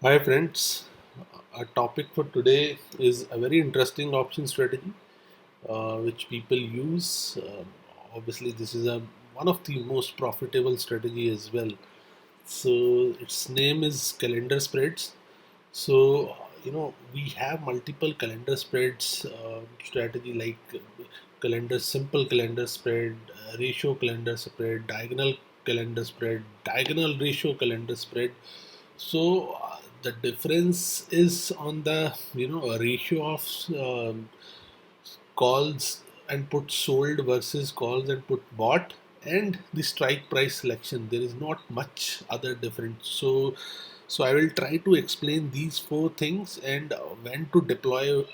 Hi friends, our topic for today is a very interesting option strategy which people use. Obviously, this is one of the most profitable strategy as well. So its name is calendar spreads. So we have multiple calendar spreads strategy like simple calendar spread, ratio calendar spread, calendar spread, diagonal ratio calendar spread. So the difference is on the ratio of calls and put sold versus calls and put bought, and the strike price selection. There is not much other difference. So I will try to explain these four things and when to deploy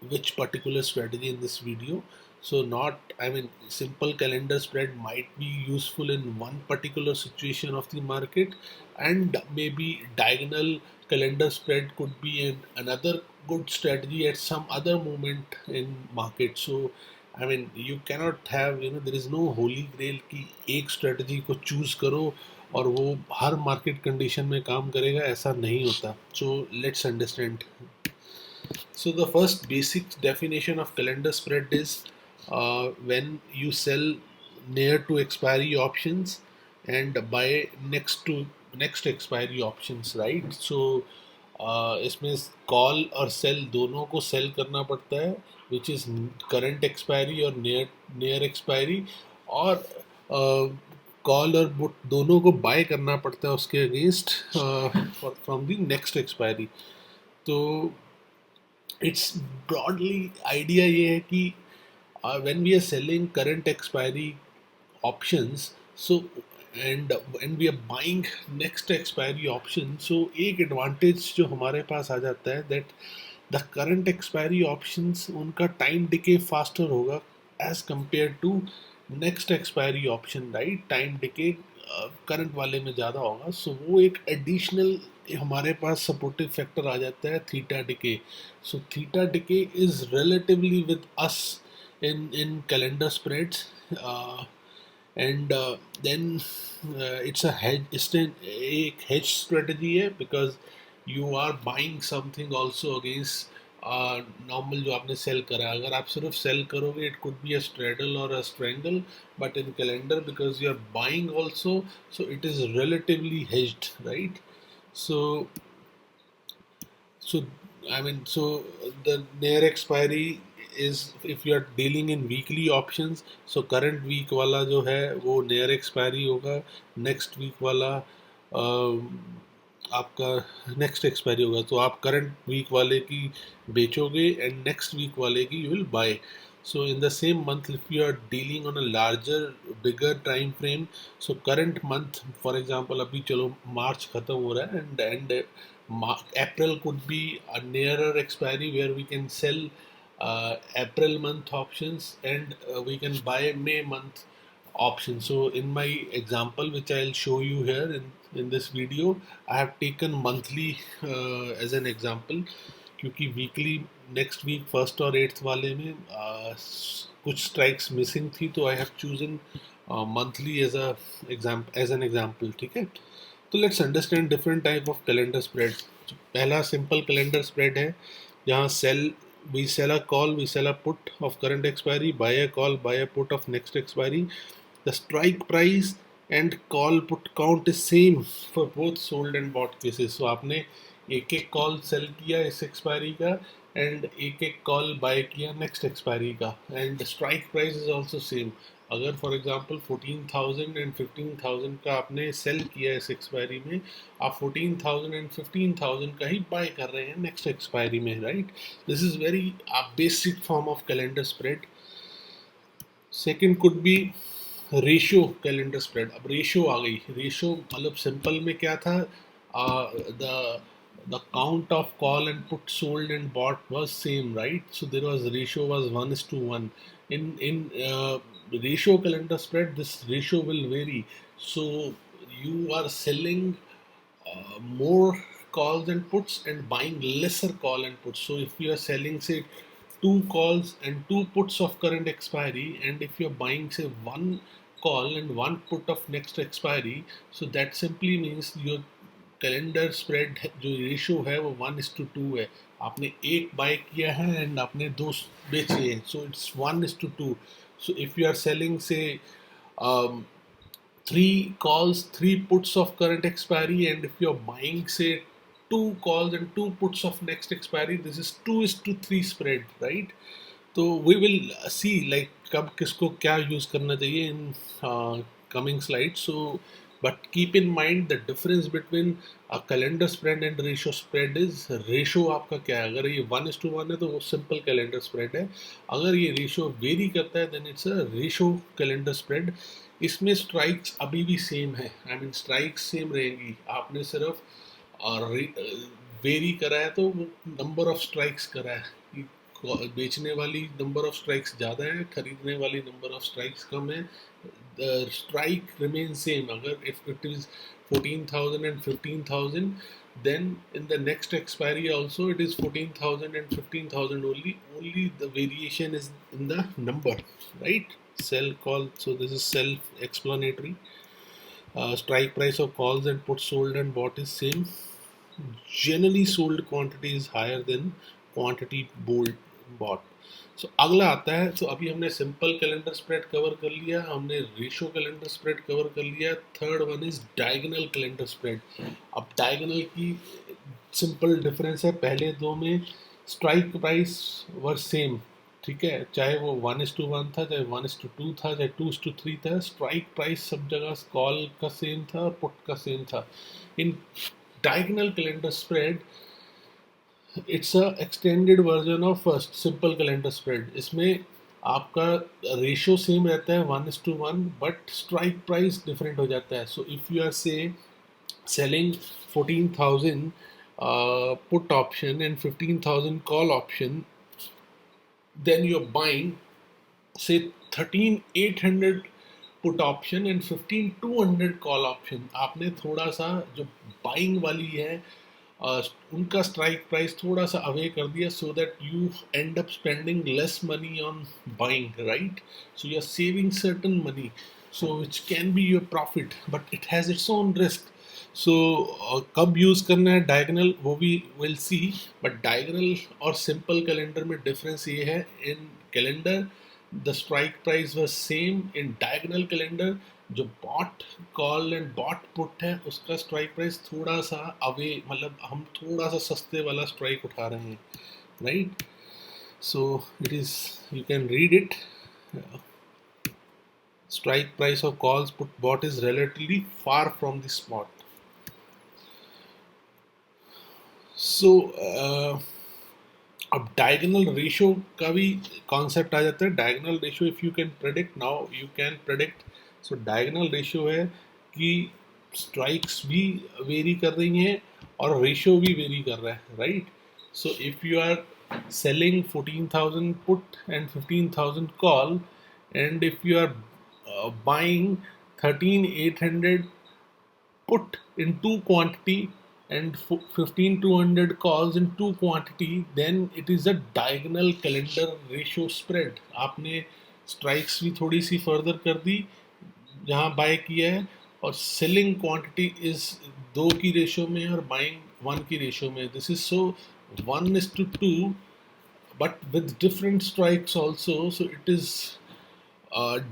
which particular strategy in this video. So not, I mean, simple calendar spread might be useful in one particular situation of the market, and maybe diagonal calendar spread could be another good strategy at some other moment in market. So I mean, you cannot have, there is no holy grail कि एक strategy को choose करो और वो हर market condition में काम करेगा, ऐसा नहीं होता. So let's understand. So the first basic definition of calendar spread is when you sell near to expiry options and buy next expiry options, right? So इसमें कॉल और सेल दोनों को सेल करना पड़ता है, विच इज़ करंट एक्सपायरी और near expiry, और call और बुट दोनों को बाय करना पड़ता है उसके against from the next expiry. तो इट्स ब्रॉडली आइडिया ये है कि when we are selling current expiry options, so and we are buying next expiry option, so एक advantage जो हमारे पास आ जाता है that the current expiry options उनका time decay faster होगा as compared to next expiry option, right? Time decay current वाले में ज़्यादा होगा, सो वो एक एडिशनल हमारे पास सपोर्टिव फैक्टर आ जाता है theta decay. So theta decay is relatively with us in calendar spreads, and then it's a hedge, एक hedge strategy है because you are buying something also against normal जो आपने सेल करा है. अगर आप सिर्फ सेल करोगे it could be a straddle और a strangle, but in calendar because you are buying also, so it is relatively hedged, right? So so I mean, so the near expiry is if you are dealing in weekly options, so current week वाला जो है वो near expiry होगा, next week वाला आपका next expiry होगा. तो आप करंट वीक वाले की बेचोगे एंड नेक्स्ट वीक वाले की you will buy. So in the same month, if you are dealing on a larger, bigger time frame, so current month, for example, अभी चलो मार्च खत्म हो रहा है and April could be a nearer expiry where we can sell April month options, and we can buy May month option. So in my example, which I'll show you here in this video, I have taken monthly as an example, क्योंकि weekly next week first और eighth वाले में कुछ strikes missing थी, तो I have chosen monthly as an example. ठीक है, तो let's understand different type of calendar spread. पहला सिंपल कैलेंडर स्प्रेड है जहाँ sell we sell a call, we sell a put of current expiry, buy a call, buy a put of next expiry. The strike price and call put count is same for both sold and bought cases. So आपने एक एक call sell किया इस expiry का and एक एक call bye किया next expiry का, and strike price is also same. अगर फॉर एग्जांपल 14,000 एंड 15,000 का आपने सेल किया इस एक्सपायरी में, आप 14,000 एंड 15,000 का ही बाय कर रहे हैं नेक्स्ट एक्सपायरी में, right? This is very basic form of calendar spread. Second could be ratio calendar spread. अब रेशियो आ गई. रेशियो मतलब सिंपल में क्या था, the count of call and put sold and bought was same, right? So there was ratio was 1:1. In ratio calendar spread, this ratio will vary. So you are selling more calls and puts and buying lesser call and puts. So if you are selling say two calls and two puts of current expiry, and if you're buying say one call and one put of next expiry, so that simply means you're calendar spread जो ratio है वो 1:2 है. आपने एक bye किया है and आपने दो बेचे हैं, so it's 1:2. So if you are selling से three calls, three puts of current expiry, and if you're buying say two calls and two puts of next expiry, this is 2:3 spread, right? तो we will see like कब किसको क्या use करना चाहिए in coming slides. So but keep in mind the difference between a calendar spread and ratio spread is ratio आपका क्या है. अगर ये 1:1 है तो वो simple calendar spread है. अगर ये ratio vary करता है then it's a ratio calendar spread. इसमें स्ट्राइक्स अभी भी सेम है. आई मीन स्ट्राइक्स सेम रहेंगी. आपने सिर्फ वेरी करा है तो वो नंबर ऑफ स्ट्राइक्स करा है. बेचने वाली नंबर ऑफ स्ट्राइक्स ज़्यादा है, खरीदने वाली नंबर ऑफ स्ट्राइक्स कम है. The strike remain same. अगर if it is 14,000 and 15,000, then in the next expiry also it is 14,000 and 15,000 only. Only the variation is in the number, right? Sell call. So this is self-explanatory. Strike price of calls and puts sold and bought is same. Generally sold quantity is higher than quantity bought. सो अगला आता है. तो अभी हमने simple calendar spread cover कर लिया, हमने ratio calendar spread cover कर लिया. Third one is diagonal calendar spread. अब डायगोनल की सिंपल डिफरेंस है. पहले दो में स्ट्राइक प्राइस वर सेम, ठीक है, चाहे वो 1:1 था, चाहे 1:2 था, चाहे 2:3 था. स्ट्राइक प्राइस सब जगह कॉल का सेम था और पुट का सेम था. In diagonal calendar spread it's a extended version of simple calendar spread. इसमें आपका रेशियो सेम रहता है 1:1, बट स्ट्राइक प्राइस डिफरेंट हो जाता है. सो इफ़ यू आर से selling 14,000 put option and 15,000 call option, then you're buying say 13,800 put option and 15,200 call option. आपने थोड़ा सा जो बाइंग वाली है उनका स्ट्राइक प्राइस थोड़ा सा अवे कर दिया, so that you end up spending less money on buying, right? So you are saving certain money, so which can be your profit, but it has its own risk. So कब use करना है diagonal वो भी will see. But diagonal और simple calendar में difference ये है. In calendar the strike price was same. In diagonal calendar जो bought call and bought put है उसका स्ट्राइक प्राइस थोड़ा सा अवे, मतलब हम थोड़ा सा सस्ते वाला स्ट्राइक उठा रहे हैं, right? So it is, you can read it. Strike price of calls put bought is relatively far from the spot. So अब डायगोनल रेशियो का भी कॉन्सेप्ट आ जाता है. Diagonal ratio if you can predict, now you can predict. So diagonal ratio है कि strikes भी very कर रही हैं और रेशियो भी वेरी कर रहा है, right? So if you are selling 14,000 put and 15,000 call, and if you are buying 13,800 put in two quantity and 15,200 calls in two quantity, then it is a diagonal calendar ratio spread. आपने strikes भी थोड़ी सी further कर दी जहाँ bye किया है, और selling quantity is 2 की ratio में और बाइंग 1 की रेशियो में. This is so 1:2 but with different strikes also. So it is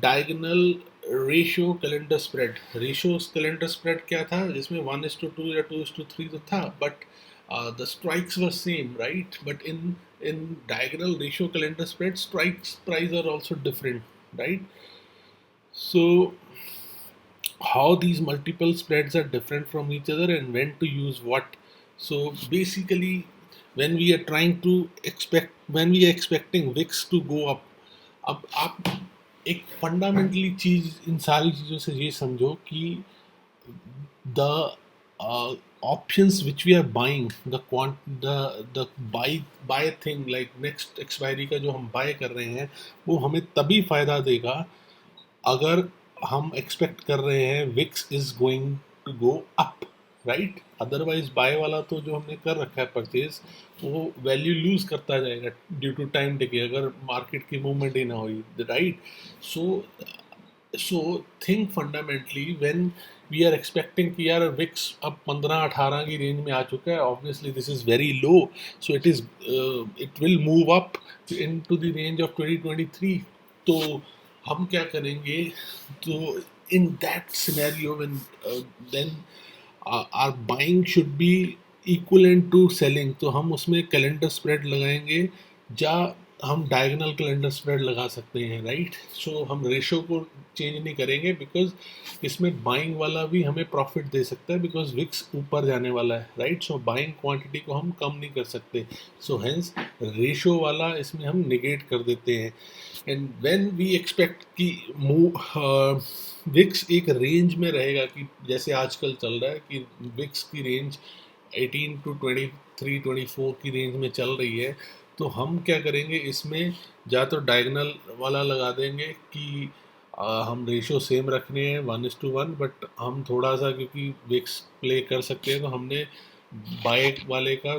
diagonal ratio calendar spread. Ratio calendar spread क्या था जिसमें 1:2 या 2:3 तो था, but the strikes were same, right? But in diagonal ratio calendar spread strikes price are also different, right? So how these multiple spreads are different from each other and when to use what. So basically when we are trying to when we are expecting VIX to go up, अब आप एक fundamentally चीज इन सारी चीज़ों से ये समझो कि the options which we are buying, the buy thing like next expiry का जो हम बाय कर रहे हैं वो हमें तभी फ़ायदा देगा अगर हम एक्सपेक्ट कर रहे हैं VIX is going to go up, right? Otherwise buy वाला तो जो हमने कर रखा है परचेज वो वैल्यू लूज करता जाएगा ड्यू टू टाइम डिके, अगर मार्केट की मूवमेंट ही ना हुई, right? So so think fundamentally when we are expecting कि यार विक्स अब 15-18 की रेंज में आ चुका है, obviously this is very low, so it will move up into the range of 2023। तो हम क्या करेंगे, तो in that scenario when then are buying should be equivalent to selling, तो हम उसमें कैलेंडर स्प्रेड लगाएंगे, या हम डायगोनल कैलेंडर स्प्रेड लगा सकते हैं, राइट। सो हम रेशो को चेंज नहीं करेंगे, बिकॉज इसमें बाइंग वाला भी हमें प्रॉफिट दे सकता है, बिकॉज विक्स ऊपर जाने वाला है, राइट। सो बाइंग क्वांटिटी को हम कम नहीं कर सकते, सो हेंस रेशो वाला इसमें हम निगेट कर देते हैं। एंड व्हेन वी एक्सपेक्ट कि विक्स एक रेंज में रहेगा, कि जैसे आजकल चल रहा है कि विक्स की रेंज 18 टू 23-24 की रेंज में चल रही है, तो हम क्या करेंगे, इसमें या तो डायगोनल वाला लगा देंगे कि हम रेशो सेम रखने हैं 1:1, बट हम थोड़ा सा क्योंकि विक्स प्ले कर सकते हैं, तो हमने बाय वाले का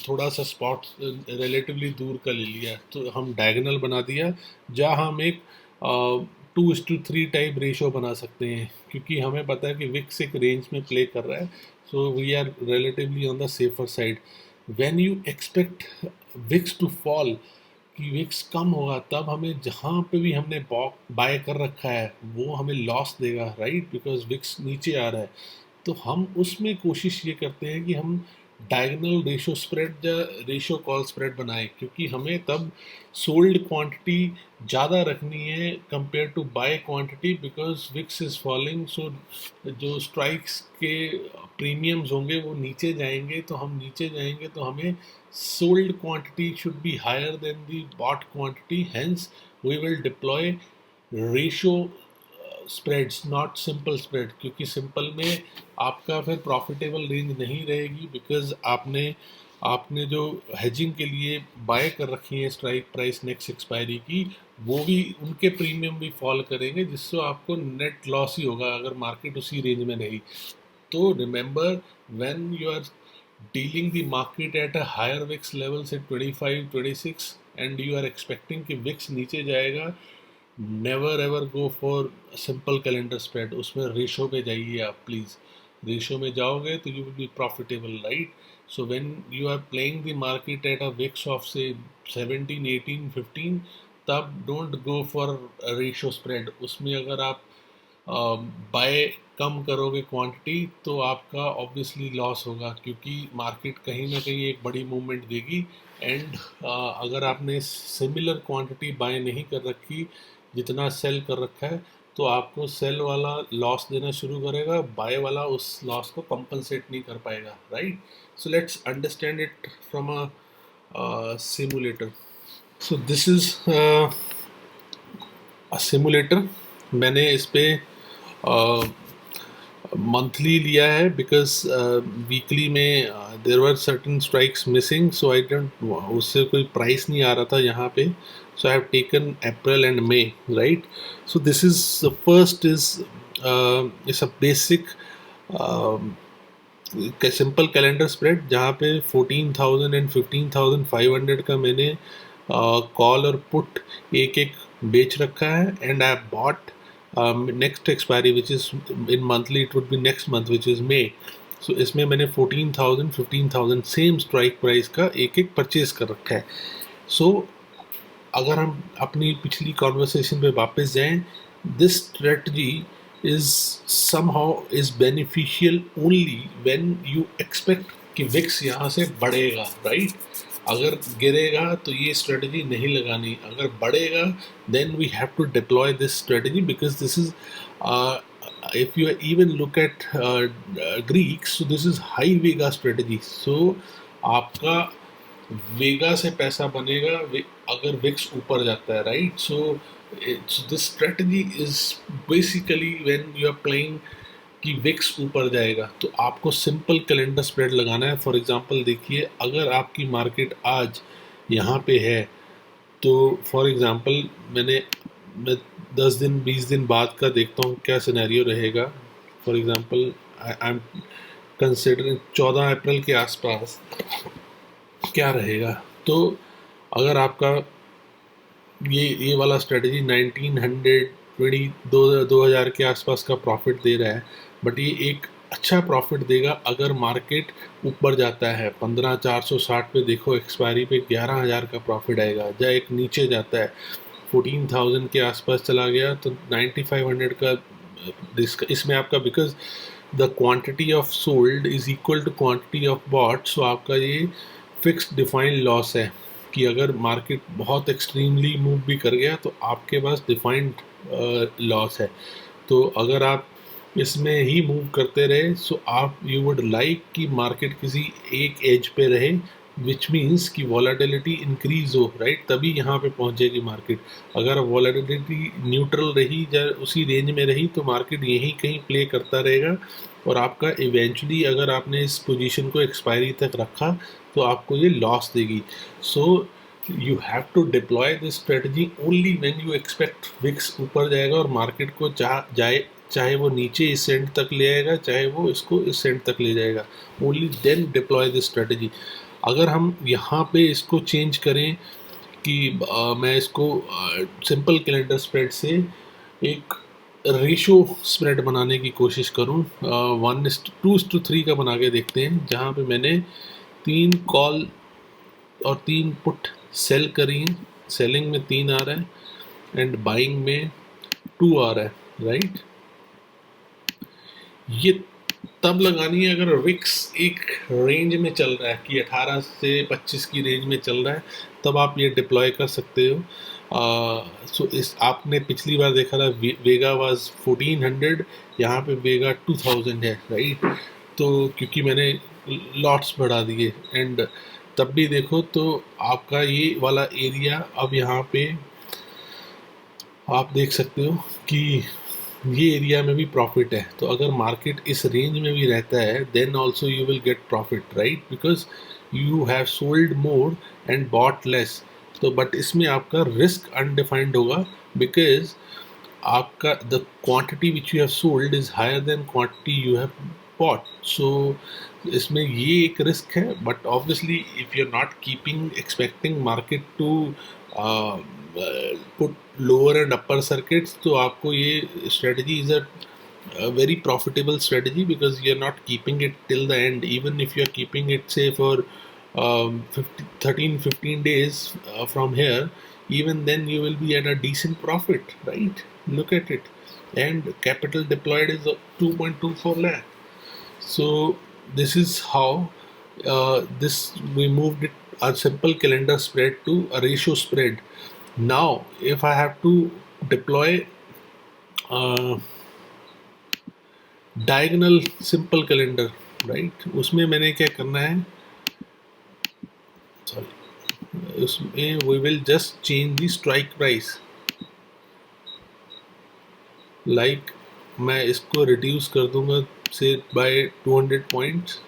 थोड़ा सा स्पॉट रिलेटिवली दूर का ले लिया, तो हम डायगोनल बना दिया, जहाँ हम एक 2:3 टाइप रेशो बना सकते हैं, क्योंकि हमें पता है कि विक्स एक रेंज में प्ले कर रहा है, so we are relatively on the safer side. When you expect VIX to fall, कि विक्स कम होगा, तब हमें जहाँ पे भी हमने बाय कर रखा है वो हमें लॉस देगा, राइट, बिकॉज विक्स नीचे आ रहा है। तो हम उसमें कोशिश ये करते हैं कि हम डायगोनल रेशो स्प्रेड या रेशो कॉल स्प्रेड बनाएं, क्योंकि हमें तब सोल्ड क्वांटिटी ज़्यादा रखनी है compare to buy quantity, because VIX is falling, so जो स्ट्राइक्स के प्रीमियम्स होंगे वो नीचे जाएंगे, तो हम नीचे जाएंगे तो हमें sold quantity should be higher than the bought quantity, hence we will deploy ratio spreads, not simple spread, क्योंकि simple में आपका फिर प्रॉफिटेबल रेंज नहीं रहेगी, बिकॉज आपने आपने जो हेजिंग के लिए बाय कर रखी है स्ट्राइक प्राइस नेक्स्ट एक्सपायरी की, वो भी उनके प्रीमियम भी फॉल करेंगे, जिससे आपको नेट लॉस ही होगा अगर मार्केट उसी रेंज में रही। तो remember, when you are dealing the market at a higher VIX level से 25-26 and you are expecting कि VIX नीचे जाएगा, never ever go for simple calendar spread, उसमें रेशो पे जाइए आप प्लीज़। रेशो में जाओगे तो you will be profitable, right? So when you are playing the market at a VIX of say 17, 18, 15, तब don't go for a ratio spread। उसमें अगर आप बाय कम करोगे क्वांटिटी, तो आपका ऑब्वियसली लॉस होगा, क्योंकि मार्केट कहीं ना कहीं एक बड़ी मूवमेंट देगी। एंड अगर आपने सिमिलर क्वांटिटी बाय नहीं कर रखी जितना सेल कर रखा है, तो आपको सेल वाला लॉस देना शुरू करेगा, बाय वाला उस लॉस को कंपनसेट नहीं कर पाएगा, right. So let's understand it from a simulator. So this is a simulator. मैंने इस पे मंथली लिया है, बिकॉज वीकली में there were certain strikes missing, so I didn't, उससे कोई प्राइस नहीं आ रहा था यहाँ पे, so I have taken April and May, right. So this is the first is a basic simple calendar spread, जहाँ पे 14,000 एंड 15,500 का मैंने कॉल और पुट एक एक बेच रखा है, and I bought next expiry which is in monthly, it would be next month which is May. So इसमें मैंने 14,000 15,000 सेम स्ट्राइक प्राइस का एक एक परचेज कर रखा है। सो अगर हम अपनी पिछली कॉन्वर्सेशन पे वापस जाएं, this strategy is somehow is beneficial only when you expect कि विक्स यहाँ से बढ़ेगा, राइट। अगर गिरेगा तो ये स्ट्रेटजी नहीं लगानी, अगर बढ़ेगा then we have to deploy this strategy, because this is if you even look at Greeks, so this is high Vega strategy, so आपका वेगा से पैसा बनेगा अगर विक्स ऊपर जाता है, right. So this strategy is basically when you are playing कि VIX ऊपर जाएगा, तो आपको सिंपल कैलेंडर स्प्रेड लगाना है। फॉर एग्जांपल देखिए, अगर आपकी मार्केट आज यहाँ पे है, तो फॉर एग्जांपल मैं 10 दिन 20 दिन बाद का देखता हूँ क्या सिनेरियो रहेगा। For example I am considering 14 अप्रैल के आसपास क्या रहेगा। तो अगर आपका ये वाला स्ट्रेटजी 1900 2000 के आसपास का प्रॉफिट दे रहा है, बट ये एक अच्छा प्रॉफिट देगा अगर मार्केट ऊपर जाता है। 15460 पे देखो एक्सपायरी पे 11000 का प्रॉफिट आएगा। जब एक नीचे जाता है 14000 के आसपास चला गया तो 9500 का रिस्क इसमें आपका, because the quantity of sold is equal to quantity of bought, so आपका ये फिक्स्ड डिफाइंड लॉस है कि अगर मार्केट बहुत एक्सट्रीमली मूव भी कर गया तो आपके पास डिफाइंड लॉस है। तो अगर आप इसमें ही मूव करते रहे सो आप यू वुड लाइक कि मार्केट किसी एक एज पे रहे, विच मीन्स कि वॉलेटिलिटी इंक्रीज हो, राइट, तभी यहाँ पे पहुँचेगी मार्केट। अगर वॉलेटिलिटी न्यूट्रल रही या उसी रेंज में रही तो मार्केट यहीं कहीं प्ले करता रहेगा और आपका इवेंचुअली अगर आपने इस पोजीशन को एक्सपायरी तक रखा तो आपको ये लॉस देगी। So you have to deploy this strategy only when you expect VIX ऊपर जाएगा और मार्केट को चाहे वो नीचे इस सेंट तक ले आएगा, चाहे वो इसको इस सेंट तक ले जाएगा, only then deploy this strategy. अगर हम यहाँ पे इसको चेंज करें कि मैं इसको सिंपल कैलेंडर स्प्रेड से एक रेशो स्प्रेड बनाने की कोशिश करूँ, 1:2:3 का बना के देखते हैं, जहाँ पे मैंने 3 कॉल और 3 पुट सेल करी हैं। सेलिंग में 3 आ रहा है एंड बाइंग में 2 आ रहा है, राइट। ये तब लगानी है अगर विक्स एक रेंज में चल रहा है कि 18 से 25 की रेंज में चल रहा है, तब आप ये डिप्लॉय कर सकते हो। सो इस आपने पिछली बार देखा था वेगा वाज 1400, यहाँ पे वेगा 2000 है, राइट। तो क्योंकि मैंने लॉट्स बढ़ा दिए एंड तब भी देखो तो आपका ये वाला एरिया अब यहाँ पे आप देख सकते हो कि ये एरिया में भी प्रॉफिट है। तो अगर मार्केट इस रेंज में भी रहता है then also you will get profit, right, because you have sold more and bought less. तो बट इसमें आपका रिस्क अनडिफाइंड होगा बिकॉज आपका the quantity which you have sold is higher than quantity you have bought. So इसमें ये एक risk है, but obviously if you are not keeping expecting market to put lower and upper circuits, तो आपको ये strategy is a very profitable strategy because you're not keeping it till the end. Even if you're keeping it say for 13-15 days from here, even then you will be at a decent profit, right? Look at it, and capital deployed is 2.24 lakh. So this is how this we moved it a simple calendar spread to a ratio spread. Now if I have to deploy diagonal simple calendar, right, उसमें मैंने क्या करना है, sorry, उसमें we will just change the strike price. Like मैं इसको reduce कर दूंगा से बाय 200 पॉइंट्स,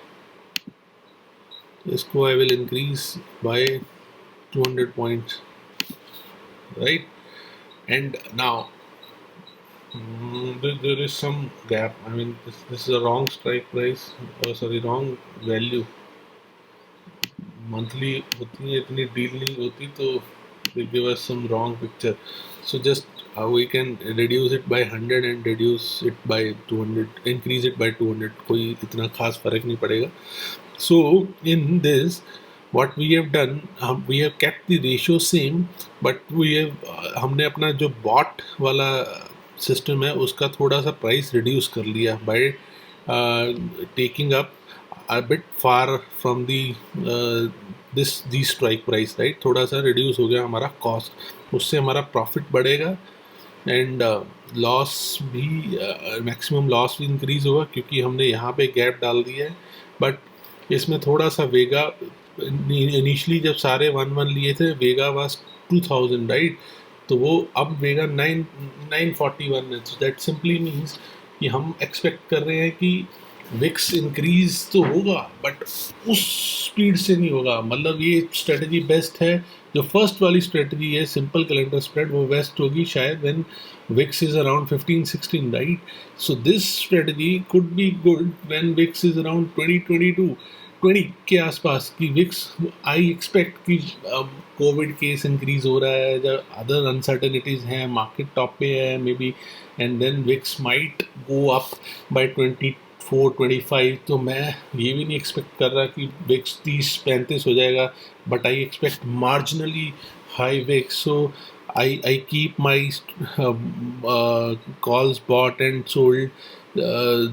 इसको I will increase by 200 points, right, and now there is some gap. I mean, this is a wrong strike price, or sorry, wrong value. Monthly होती है, इतनी deal नहीं होती, तो they give us some wrong picture. So just we can reduce it by 100 and reduce it by 200, increase it by 200. कोई इतना खास फर्क नहीं पड़ेगा. So in this, what we have done, we have kept the ratio same, but we have हमने अपना जो bot वाला सिस्टम है उसका थोड़ा सा प्राइस रिड्यूस कर लिया by taking up a bit far from the strike price, right. थोड़ा सा रिड्यूस हो गया हमारा कॉस्ट, उससे हमारा प्रॉफिट बढ़ेगा एंड लॉस भी मैक्सिमम लॉस भी इंक्रीज होगा क्योंकि हमने यहाँ पे गैप डाल दिया है। बट इसमें थोड़ा सा वेगा, इनिशियली जब सारे 1-1 लिए थे वेगा वाज 2000, राइट, तो वो अब वेगा 941 है। तो दैट सिंपली मीन्स कि हम एक्सपेक्ट कर रहे हैं कि विक्स इंक्रीज तो होगा बट उस स्पीड से नहीं होगा। मतलब ये स्ट्रेटजी बेस्ट है, जो फर्स्ट वाली स्ट्रेटजी है सिंपल कैलेंडर स्प्रेड, वो बेस्ट होगी शायद when VIX is around 15-16, right. So this strategy could be good when VIX is around 20-22, 20 के आसपास कि विक्स, आई एक्सपेक्ट कि कोविड केस इंक्रीज हो रहा है, जब अदर अनसर्टेनिटीज हैं, मार्केट टॉप पे है maybe, and then VIX might go up by 24-25। तो मैं ये भी नहीं एक्सपेक्ट कर रहा कि विक्स 30-35 हो जाएगा, but I expect marginally high VIX. So I keep my calls bought and sold,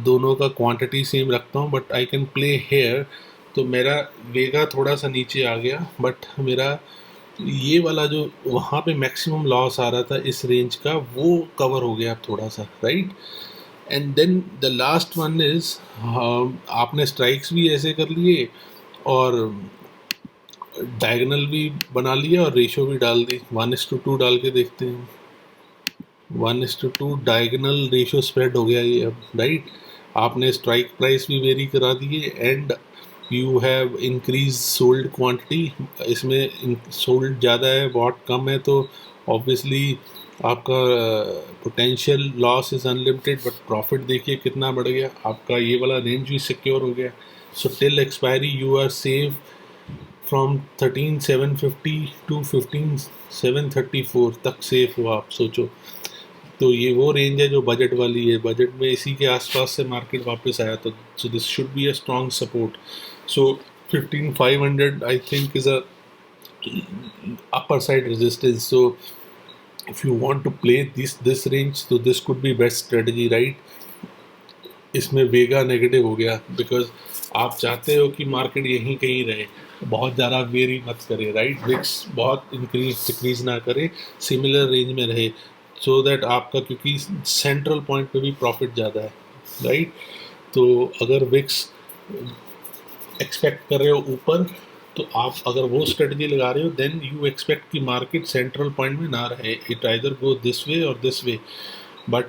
दोनों का क्वांटिटी सेम रखता हूँ, but I can play here. तो मेरा वेगा थोड़ा सा नीचे आ गया, बट मेरा ये वाला जो वहाँ पे मैक्सिमम लॉस आ रहा था इस रेंज का, वो कवर हो गया थोड़ा सा, right. And then the last one is, आपने स्ट्राइक्स भी ऐसे कर लिए और डायगोनल भी बना लिया और रेशो भी डाल दी। 1:2 डाल के देखते हैं। 1:2 डायगोनल रेशो स्प्रेड हो गया ये अब, राइट। आपने स्ट्राइक प्राइस भी वेरी करा दिए and you have increase sold quantity. इसमें सोल्ड ज़्यादा है, बॉट कम है, तो ऑब्वियसली आपका potential loss is unlimited, but profit देखिए कितना बढ़ गया आपका। ये वाला रेंज भी सिक्योर हो गया। So till expiry you are safe from 13,750 to 15,734 तक सेफ हो आप, सोचो। तो ये वो रेंज है जो बजट वाली है, बजट में इसी के आसपास से मार्केट वापस आया, तो so this should be a strong support. So 15,500 I think is a upper side resistance. So if you want to play this range, so this could be best strategy, right? इसमें वेगा negative हो गया because आप चाहते हो कि market यहीं कहीं रहे, बहुत ज़्यादा वेरी मत करे, राइट। विक्स बहुत इंक्रीज डिक्रीज ना करे, सिमिलर रेंज में रहे, सो दैट आपका, क्योंकि सेंट्रल पॉइंट पे भी प्रॉफिट ज़्यादा है, राइट। तो अगर विक्स एक्सपेक्ट कर रहे हो ऊपर, तो आप अगर वो स्ट्रेटजी लगा रहे हो, देन यू एक्सपेक्ट कि मार्केट सेंट्रल पॉइंट में ना रहे, it either go this way और this way, but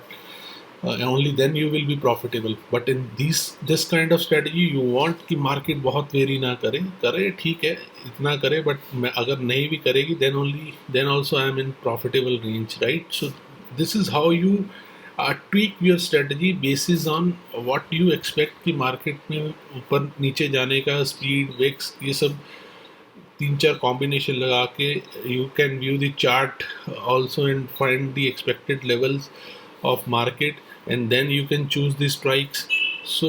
only then you will be profitable. But in this kind of strategy you want कि मार्केट बहुत वेरी ना करे ठीक है, इतना करे, बट मैं अगर नहीं भी करेगी then also I am in profitable range, right? So this is how you tweak your strategy basis on what you expect कि मार्केट में ऊपर नीचे जाने का स्पीड, विक्स, ये सब 3-4 कॉम्बिनेशन लगा के you can view the chart also and find the expected levels of market, and then you can choose the strikes. So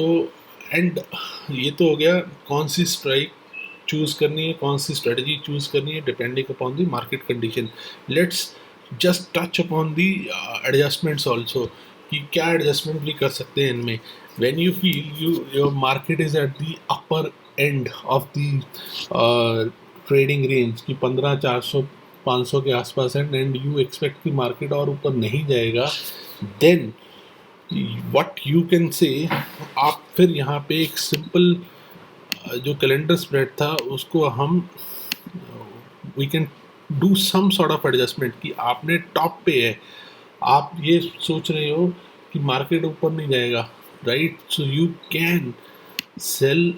and ये तो हो गया कौन सी स्ट्राइक चूज करनी है, कौन सी स्ट्रेटजी चूज करनी है, depending upon the market condition. Let's just touch upon the adjustments also, कि क्या एडजस्टमेंट भी कर सकते हैं इनमें। When you feel your market is at the upper end of the trading range की 15,400-500 के आसपास है, एंड यू एक्सपेक्ट कि मार्केट और ऊपर नहीं जाएगा, then what you can say, आप फिर यहाँ पे एक सिंपल जो कैलेंडर स्प्रेड था उसको हम we can do some sort of adjustment, कि आपने टॉप पे है, आप ये सोच रहे हो कि मार्केट ऊपर नहीं जाएगा, right. So you can cell,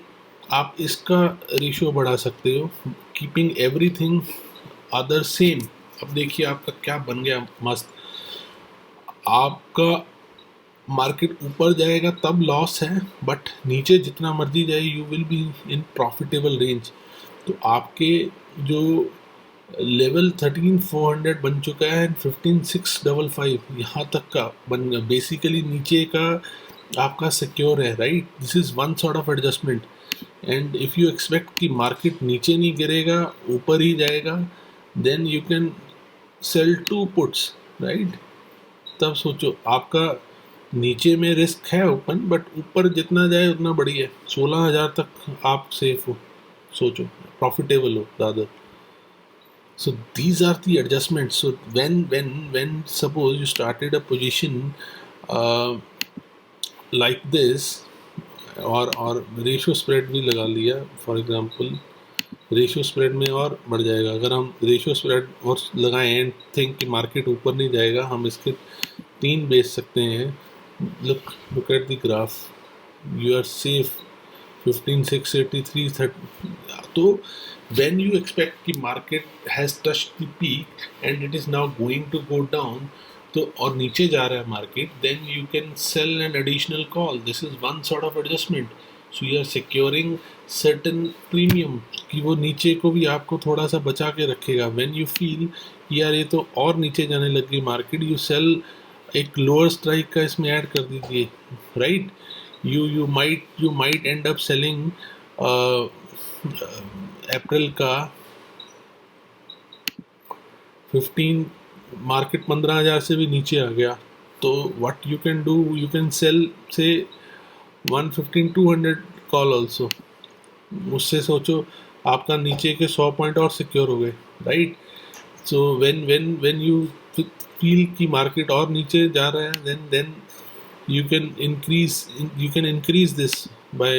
आप इसका रेशियो बढ़ा सकते हो, कीपिंग एवरीथिंग अदर सेम। अब देखिए आपका क्या बन गया मस्त, आपका मार्केट ऊपर जाएगा तब लॉस है, बट नीचे जितना मर्जी जाए you will be in profitable range. तो आपके जो लेवल 13,400 बन चुका है, 15,655 यहाँ तक का बन गया, बेसिकली नीचे का आपका सिक्योर है, right. This is one sort of adjustment. And if you expect कि मार्केट नीचे नहीं गिरेगा, ऊपर ही जाएगा, then you can sell 2 puts, right. तब सोचो आपका नीचे में रिस्क है ओपन, बट ऊपर जितना जाए उतना बढ़िया है, 16,000 तक आप सेफ हो, सोचो प्रॉफिटेबल हो ज़्यादा। So these are the adjustments. So when suppose you started a position uh, like this, और रेशियो स्प्रेड भी लगा लिया, फॉर एग्जांपल रेशियो स्प्रेड में और बढ़ जाएगा। अगर हम रेशियो स्प्रेड और लगाएं एंड थिंक कि मार्केट ऊपर नहीं जाएगा, हम इसके 3 बेच सकते हैं। look at the graph, you are safe 15,683 30। तो when you expect कि market has touched the peak and it is now going to go down, तो और नीचे जा रहा है market, then you can sell an additional call. This is one sort of adjustment. So you are securing certain premium कि वो नीचे को भी आपको थोड़ा सा बचा के रखेगा. व्हेन यू फील यार ये तो और नीचे जाने लग गई मार्केट, यू सेल, एक लोअर स्ट्राइक का इसमें ऐड कर दीजिए, right. You might end up selling April का 15, मार्केट 15,000 से भी नीचे आ गया, तो what you can do, you can cell से 115 200 कॉल ऑल्सो. उससे सोचो आपका नीचे के 100 पॉइंट और सिक्योर हो गए, right. So when you feel कि मार्केट और नीचे जा रहा है, then you can increase this by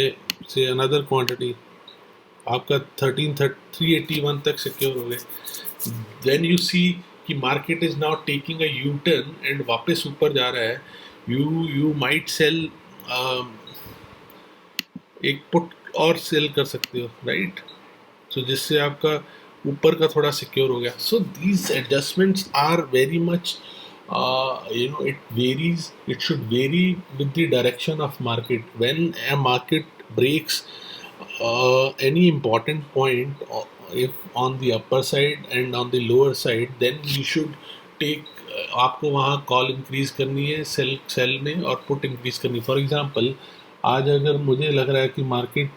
say another quantity. आपका 381 तक सिक्योर हो गए. When you see कि market is now taking a U turn and वापस ऊपर जा रहा है, यू माइट सेल, एक पुट और सेल कर सकते हो, राइट. सो जिससे आपका ऊपर का थोड़ा सिक्योर हो गया. So these adjustments are very much, it varies, it should vary with the direction of market. When a market breaks any important point, if on the upper side and on the lower side, then you should take, आपको वहाँ call increase करनी है sell में और put increase करनी. For example आज अगर मुझे लग रहा है कि market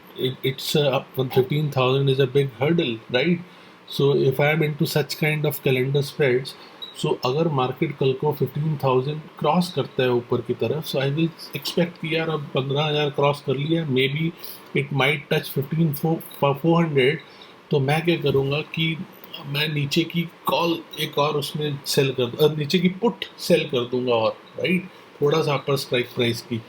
it's 15,000 is a big hurdle, right. So if I am into such kind of calendar spreads, so अगर मार्केट कल को 15,000 क्रॉस करता है ऊपर की तरफ, सो आई विल एक्सपेक्ट कि यार अब 15,000 क्रॉस कर लिया, may be it might touch 15,400. तो मैं क्या करूँगा कि मैं नीचे की कॉल एक और उसमें सेल कर, नीचे की पुट सेल कर दूंगा, और राइट, थोड़ा सा अपर स्ट्राइक प्राइस की.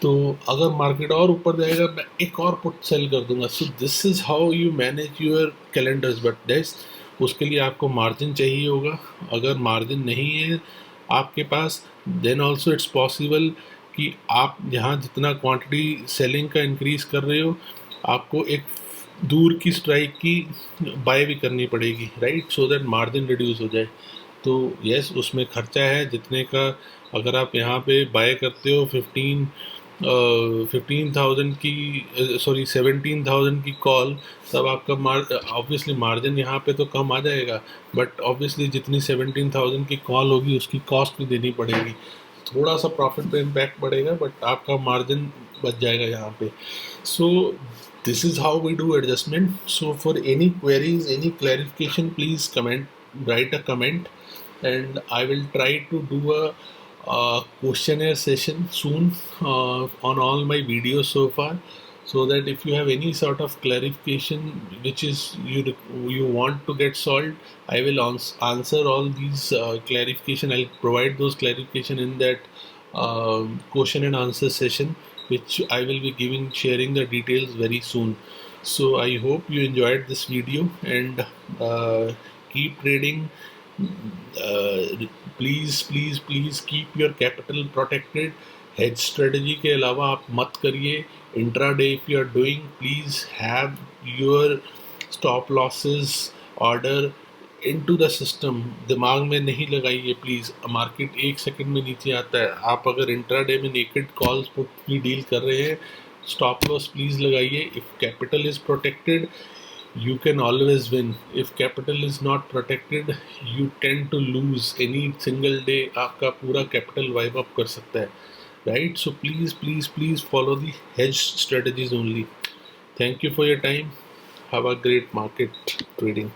तो अगर मार्केट और ऊपर जाएगा मैं एक और पुट सेल कर दूंगा. So this is how you manage your calendars. But that's, उसके लिए आपको मार्जिन चाहिए होगा. अगर मार्जिन नहीं है आपके पास, देन ऑल्सो इट्स पॉसिबल कि आप यहाँ जितना क्वांटिटी सेलिंग का इंक्रीज कर रहे हो, आपको एक दूर की स्ट्राइक की बाय भी करनी पड़ेगी, right, so that margin reduce हो जाए. तो यस, उसमें खर्चा है जितने का. अगर आप यहाँ पे बाय करते हो 15,000 की, सॉरी 17,000 की कॉल, तब आपका ऑब्वियसली मार्जिन यहाँ पे तो कम आ जाएगा, बट ऑब्वियसली जितनी 17,000 की कॉल होगी उसकी कॉस्ट भी देनी पड़ेगी. थोड़ा सा प्रॉफिट पे इम्पैक्ट पड़ेगा, बट आपका मार्जिन बच जाएगा यहाँ पे. सो this is how we do adjustment. So for any queries, any clarification, please write a comment, and I will try to do a questionnaire session soon on all my videos so far, so that if you have any sort of clarification which is you want to get solved, I will answer all these clarification. I'll provide those clarification in that question and answer session, which I will be sharing the details very soon. So I hope you enjoyed this video, and keep trading. Please keep your capital protected. Hedge strategy के अलावा आप मत करिए. Intraday if you are doing, please have your stop losses order into the system. दिमाग में नहीं लगाइए please. Market एक सेकंड में नीचे आता है. आप अगर इंट्राडे में नेकेड कॉल्स पुट की डील कर रहे हैं, स्टॉप लॉस प्लीज़ लगाइए. If capital is protected, you can always win. If capital is not protected, you tend to lose. Any single day आपका पूरा capital wipe up कर सकता है, right? So please follow the hedge strategies only. Thank you for your time. Have a great market trading.